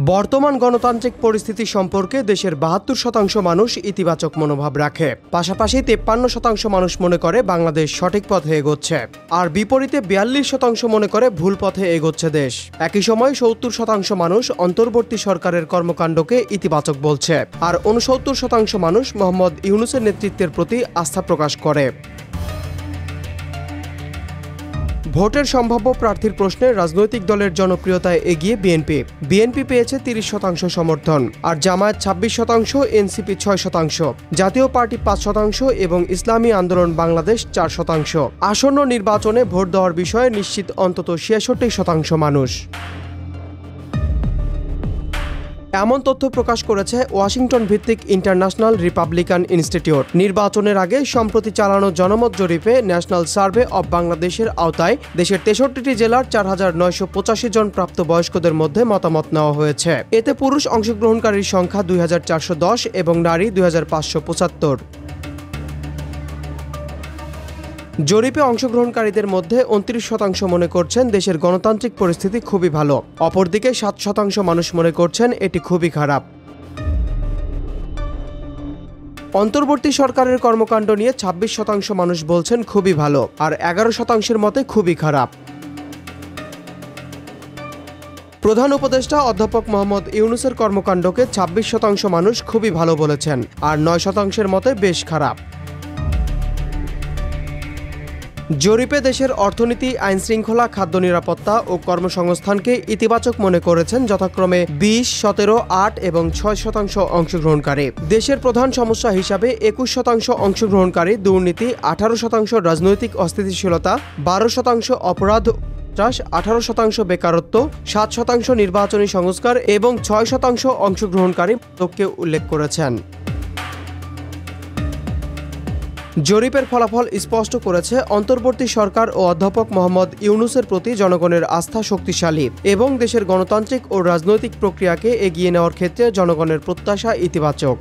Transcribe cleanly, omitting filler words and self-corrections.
বর্তমান গণতান্ত্রিক পরিস্থিতি সম্পর্কে দেশের ৭২% মানুষ ইতিবাচক মনোভাব রাখে। পাশাপাশি ৫৩% মানুষ মনে করে বাংলাদেশ সঠিক পথে এগোচ্ছে, আর বিপরীতে ৪২% মনে করে ভুল পথে এগোচ্ছে দেশ। একই সময় ৭০% মানুষ অন্তর্বর্তী সরকারের কর্মকাণ্ডকে ইতিবাচক বলছে, আর ৬৯% মানুষ মোহাম্মদ ইউনূসের নেতৃত্বের প্রতি আস্থা প্রকাশ করে। ভোটের সম্ভাব্য প্রার্থীর প্রশ্নে রাজনৈতিক দলের জনপ্রিয়তায় এগিয়ে বিএনপি পেয়েছে ৩০% সমর্থন, আর জামায়াত ২৬%, এনসিপি 6%, জাতীয় পার্টি ৫% এবং ইসলামী আন্দোলন বাংলাদেশ 4%। আসন্ন নির্বাচনে ভোট দেওয়ার বিষয়ে নিশ্চিত অন্তত ৬৬% মানুষ। এমন তথ্য প্রকাশ করেছে ওয়াশিংটন ভিত্তিক ইন্টারন্যাশনাল রিপাবলিকান ইনস্টিটিউট। নির্বাচনের আগে সম্প্রতি চালানো জনমত জরিপে ন্যাশনাল সার্ভে অব বাংলাদেশের আওতায় দেশের ৬৩টি জেলার ৪,৯৮৫ জন প্রাপ্তবয়স্কদের মধ্যে মতামত নেওয়া হয়েছে। এতে পুরুষ অংশগ্রহণকারীর সংখ্যা ২,৪১০ এবং নারী ২,৫৭৫। জরিপে অংশগ্রহণকারীদের মধ্যে ২৯% মনে করছেন দেশের গণতান্ত্রিক পরিস্থিতি খুবই ভালো, অপরদিকে ৭% মানুষ মনে করছেন এটি খুবই খারাপ। অন্তর্বর্তী সরকারের কর্মকাণ্ড নিয়ে ২৬% মানুষ বলছেন খুবই ভালো, আর ১১%-এর মতে খুবই খারাপ। প্রধান উপদেষ্টা অধ্যাপক মোহাম্মদ ইউনূসের কর্মকাণ্ডকে ২৬% মানুষ খুবই ভালো বলেছেন, আর ৯%-এর মতে বেশ খারাপ। জরিপে দেশের অর্থনীতি, আইনশৃঙ্খলা, খাদ্য নিরাপত্তা ও কর্মসংস্থানকে ইতিবাচক মনে করেছেন যথাক্রমে ২০, ১৭, ৮ এবং ৬% অংশগ্রহণকারী। দেশের প্রধান সমস্যা হিসাবে ২১% অংশগ্রহণকারী দুর্নীতি, ১৮% রাজনৈতিক অস্থিতিশীলতা, ১২% অপরাধ, ১৮% বেকারত্ব, ৭% নির্বাচনী সংস্কার এবং ৬% অংশগ্রহণকারী লোককে উল্লেখ করেছেন। জরিপের ফলাফল স্পষ্ট করেছে অন্তর্বর্তী সরকার ও অধ্যাপক মোহাম্মদ ইউনূসের প্রতি জনগণের আস্থা শক্তিশালী এবং দেশের গণতান্ত্রিক ও রাজনৈতিক প্রক্রিয়াকে এগিয়ে নেওয়ার ক্ষেত্রে জনগণের প্রত্যাশা ইতিবাচক।